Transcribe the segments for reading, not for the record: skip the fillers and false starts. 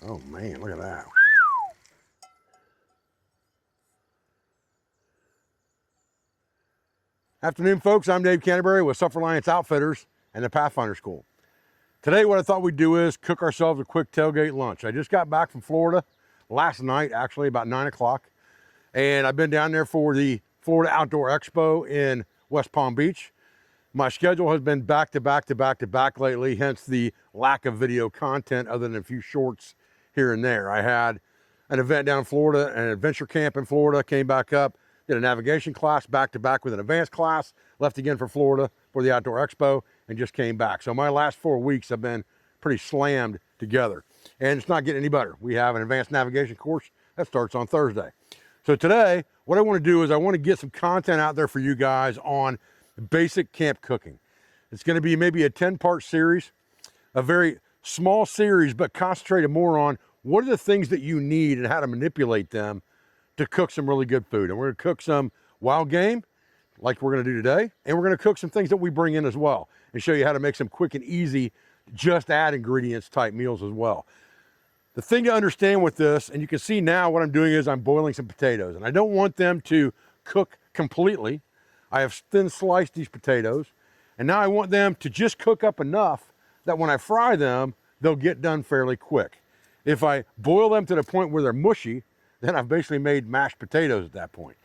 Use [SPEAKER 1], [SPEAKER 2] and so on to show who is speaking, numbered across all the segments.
[SPEAKER 1] Oh man, look at that. Afternoon, folks. I'm Dave Canterbury with Suffer Alliance Outfitters and the Pathfinder School. Today, what I thought we'd do is cook ourselves a quick tailgate lunch. I just got back from Florida last night, actually, about 9 o'clock. And I've been down there for the Florida Outdoor Expo in West Palm Beach. My schedule has been back to back to back to back lately, hence the lack of video content other than a few shorts here and there. I had an event down in Florida, an adventure camp in Florida, came back up, did a navigation class back to back with an advanced class, left again for Florida for the Outdoor Expo, and just came back. So my last 4 weeks have been pretty slammed together. And it's not getting any better. We have an advanced navigation course that starts on Thursday. So today, what I want to do is I want to get some content out there for you guys on basic camp cooking. It's going to be maybe a 10-part series, a very small series, but concentrated more on what are the things that you need and how to manipulate them to cook some really good food. And we're going to cook some wild game, like we're going to do today, and we're going to cook some things that we bring in as well and show you how to make some quick and easy, just add ingredients type meals as well. The thing to understand with this, and you can see now what I'm doing is I'm boiling some potatoes, and I don't want them to cook completely. I have thin sliced these potatoes, and now I want them to just cook up enough that when I fry them, they'll get done fairly quick. If I boil them to the point where they're mushy, then I've basically made mashed potatoes at that point.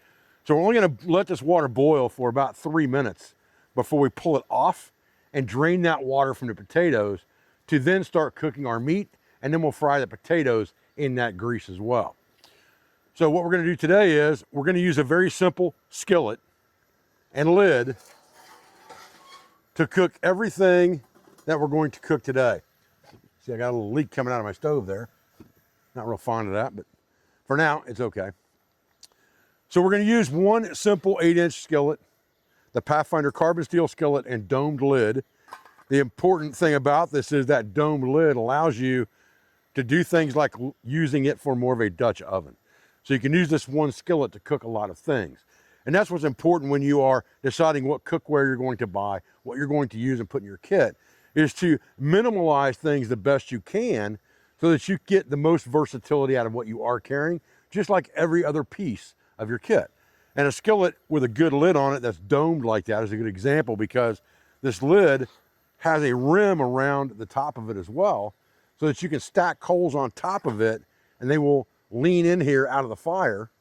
[SPEAKER 1] So we're only gonna let this water boil for about 3 minutes before we pull it off and drain that water from the potatoes to then start cooking our meat, and then we'll fry the potatoes in that grease as well. So what we're gonna do today is we're gonna use a very simple skillet and lid to cook everything that we're going to cook today. See, I got a little leak coming out of my stove there. Not real fond of that, but for now, it's okay. So we're gonna use one simple 8-inch skillet, the Pathfinder carbon steel skillet and domed lid. The important thing about this is that domed lid allows you to do things like using it for more of a Dutch oven. So you can use this one skillet to cook a lot of things. And that's what's important when you are deciding what cookware you're going to buy, what you're going to use and put in your kit, is to minimalize things the best you can so that you get the most versatility out of what you are carrying, just like every other piece of your kit. And a skillet with a good lid on it that's domed like that is a good example, because this lid has a rim around the top of it as well, so that you can stack coals on top of it and they will lean in here out of the fire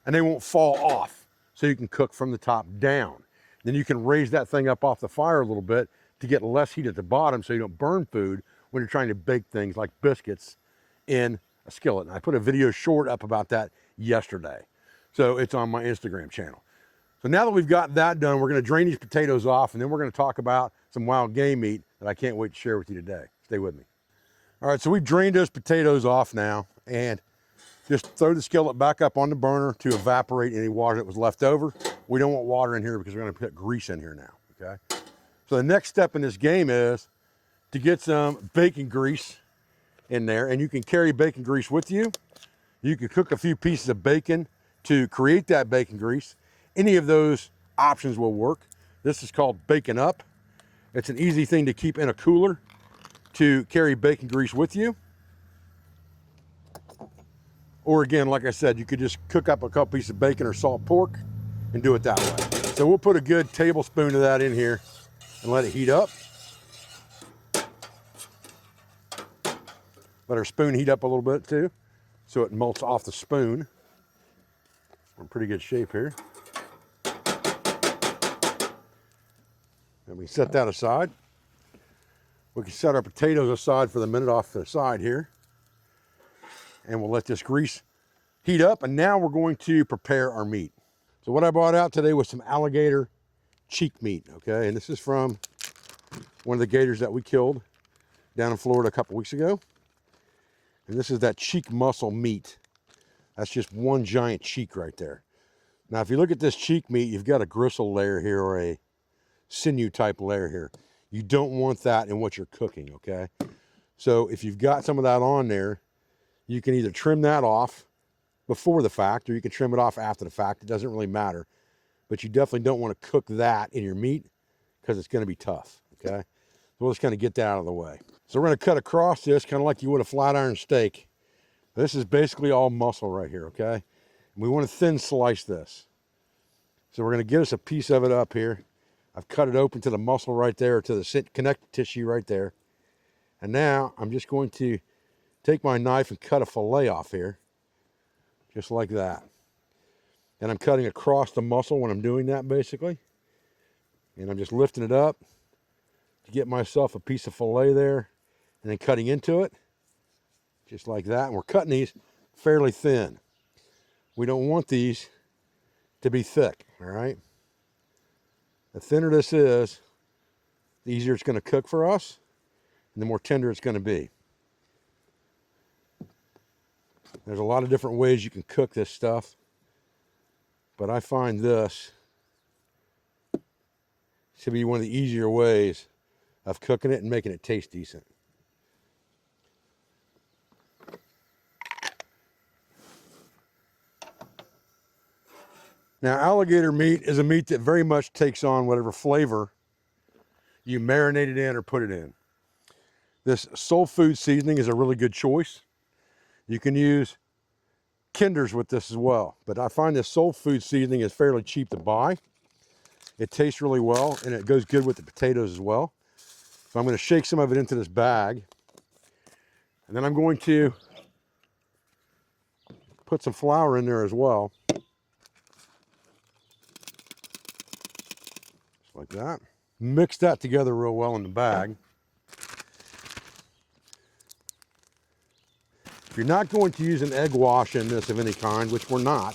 [SPEAKER 1] and they won't fall off, so you can cook from the top down. Then you can raise that thing up off the fire a little bit to get less heat at the bottom so you don't burn food when you're trying to bake things like biscuits in a skillet. And I put a video short up about that yesterday, so it's on my Instagram channel. So now that we've got that done, we're gonna drain these potatoes off, and then we're gonna talk about some wild game meat that I can't wait to share with you today. Stay with me. All right, so we've drained those potatoes off now, and just throw the skillet back up on the burner to evaporate any water that was left over. We don't want water in here because we're gonna put grease in here now, okay? So the next step in this game is to get some bacon grease in there, and you can carry bacon grease with you. You can cook a few pieces of bacon to create that bacon grease. Any of those options will work. This is called Bacon Up. It's an easy thing to keep in a cooler to carry bacon grease with you. Or again, like I said, you could just cook up a couple pieces of bacon or salt pork and do it that way. So we'll put a good tablespoon of that in here and let it heat up. Let our spoon heat up a little bit too, so it melts off the spoon. We're in pretty good shape here. And we set that aside. We can set our potatoes aside for the minute off to the side here. And we'll let this grease heat up, and now we're going to prepare our meat. So what I brought out today was some alligator cheek meat, okay? And this is from one of the gators that we killed down in Florida a couple weeks ago. And this is that cheek muscle meat. That's just one giant cheek right there. Now, if you look at this cheek meat, you've got a gristle layer here or a sinew type layer here. You don't want that in what you're cooking, okay? So if you've got some of that on there, you can either trim that off before the fact, or you can trim it off after the fact. It doesn't really matter. But you definitely don't want to cook that in your meat because it's going to be tough, okay? we'll just kind of get that out of the way. So we're going to cut across this kind of like you would a flat iron steak. This is basically all muscle right here, okay? And we want to thin slice this. So we're going to get us a piece of it up here. I've cut it open to the muscle right there, to the connective tissue right there. And now I'm just going to take my knife and cut a fillet off here, just like that. And I'm cutting across the muscle when I'm doing that, basically. And I'm just lifting it up to get myself a piece of fillet there, and then cutting into it, just like that. And we're cutting these fairly thin. We don't want these to be thick, all right? The thinner this is, the easier it's going to cook for us, and the more tender it's going to be. There's a lot of different ways you can cook this stuff, but I find this to be one of the easier ways of cooking it and making it taste decent. Now, alligator meat is a meat that very much takes on whatever flavor you marinate it in or put it in. This soul food seasoning is a really good choice. You can use Kinders with this as well, but I find this soul food seasoning is fairly cheap to buy. It tastes really well, and it goes good with the potatoes as well. So I'm going to shake some of it into this bag, and then I'm going to put some flour in there as well. Just like that. Mix that together real well in the bag. If you're not going to use an egg wash in this of any kind, which we're not,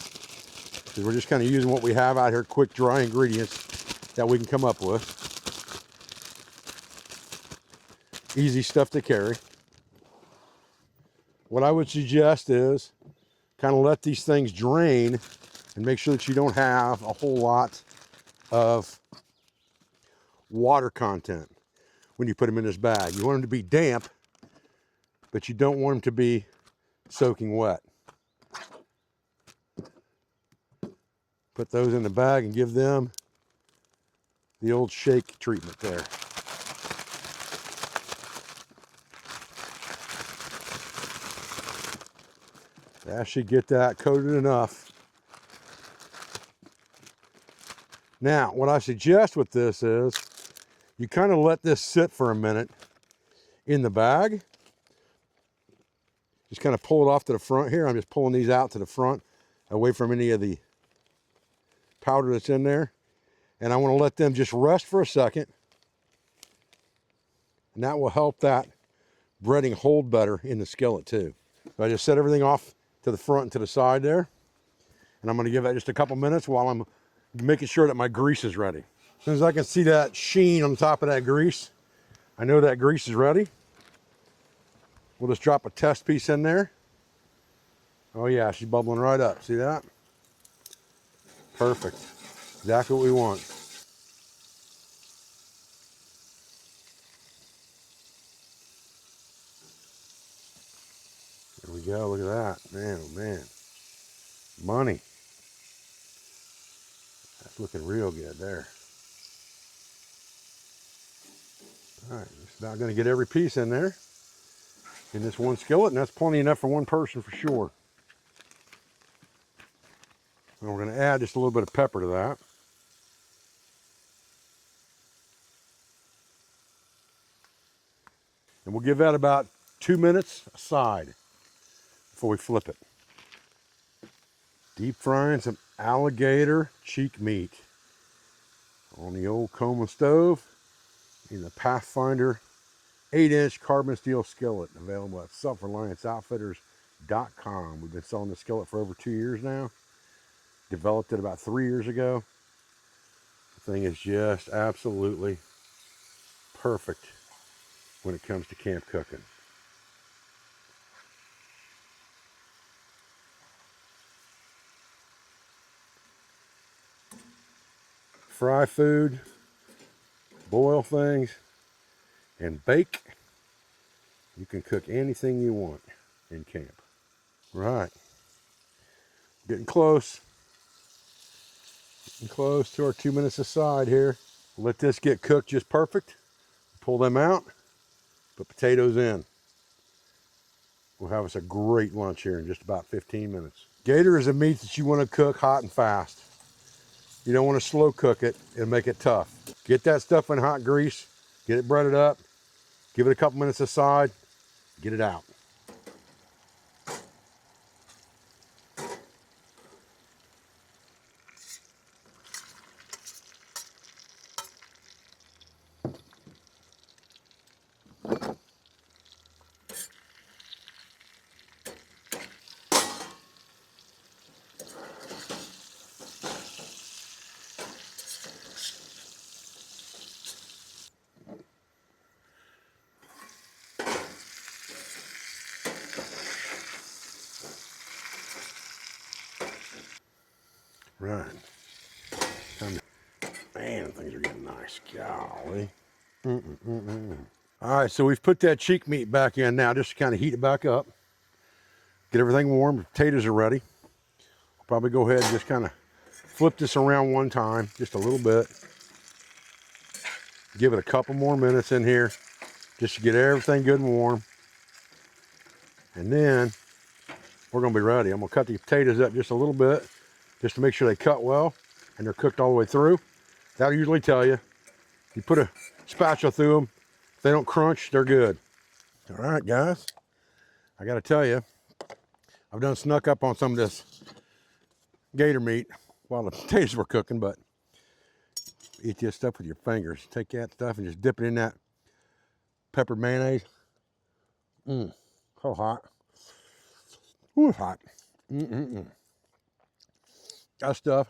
[SPEAKER 1] because we're just kind of using what we have out here, quick dry ingredients that we can come up with. Easy stuff to carry. What I would suggest is kind of let these things drain and make sure that you don't have a whole lot of water content when you put them in this bag. You want them to be damp, but you don't want them to be soaking wet. Put those in the bag and give them the old shake treatment there. That should get that coated enough. Now, what I suggest with this is you kind of let this sit for a minute in the bag. Just kind of pull it off to the front here. I'm just pulling these out to the front, away from any of the powder that's in there. And I want to let them just rest for a second. And that will help that breading hold better in the skillet too. So I just set everything off to the front and to the side there. And I'm going to give that just a couple minutes while I'm making sure that my grease is ready. As soon as I can see that sheen on top of that grease, I know that grease is ready. We'll just drop a test piece in there. Oh yeah, she's bubbling right up. See that? Perfect. Exactly what we want. There we go. Look at that. Man, oh man. Money. That's looking real good there. All right, just about going to get every piece in there in this one skillet, and that's plenty enough for one person for sure. And we're going to add just a little bit of pepper to that. And we'll give that about 2 minutes aside before we flip it. Deep frying some alligator cheek meat on the old Coma stove in the Pathfinder 8-inch carbon steel skillet, available at selfrelianceoutfitters.com. We've been selling the skillet for over 2 years now. Developed it about 3 years ago. The thing is just absolutely perfect when it comes to camp cooking. Fry food, boil things, and bake. You can cook anything you want in camp. Right. Getting close. Getting close to our 2 minutes aside here. Let this get cooked just perfect. Pull them out, put potatoes in. We'll have us a great lunch here in just about 15 minutes. Gator is a meat that you want to cook hot and fast. You don't want to slow cook it and make it tough. Get that stuff in hot grease, get it breaded up, give it a couple minutes aside, get it out. Right. Man, things are getting nice. Golly. All right, so we've put that cheek meat back in now just to kind of heat it back up. Get everything warm. The potatoes are ready. I'll probably go ahead and just kind of flip this around one time, just a little bit. Give it a couple more minutes in here just to get everything good and warm. And then we're gonna be ready. I'm gonna cut the potatoes up just a little bit just to make sure they cut well and they're cooked all the way through. That'll usually tell you. You put a spatula through them, if they don't crunch, they're good. All right, guys, I gotta tell you, I've done snuck up on some of this gator meat while the potatoes were cooking, but eat this stuff with your fingers. Take that stuff and just dip it in that peppered mayonnaise. So hot. Ooh, hot. That stuff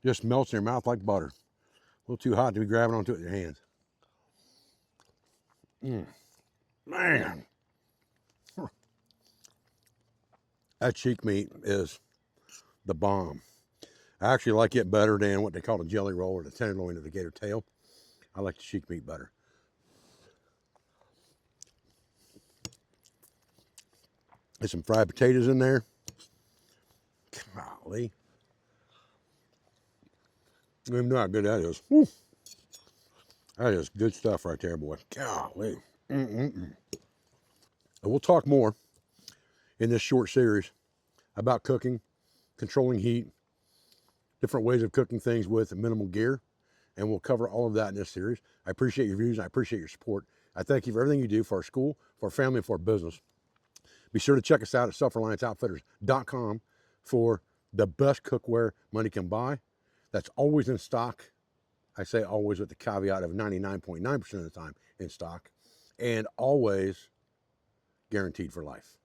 [SPEAKER 1] just melts in your mouth like butter. A little too hot to be grabbing onto it with your hands. Man. That cheek meat is the bomb. I actually like it better than what they call a jelly roll or the tenderloin of the gator tail. I like the cheek meat better. There's some fried potatoes in there. Golly. You don't even know how good that is. Woo. That is good stuff right there, boy. Golly. And we'll talk more in this short series about cooking, controlling heat, different ways of cooking things with minimal gear, and we'll cover all of that in this series. I appreciate your views, and I appreciate your support. I thank you for everything you do for our school, for our family, and for our business. Be sure to check us out at selfrelianceoutfitters.com for the best cookware money can buy. That's always in stock. I say always with the caveat of 99.9% of the time in stock, and always guaranteed for life.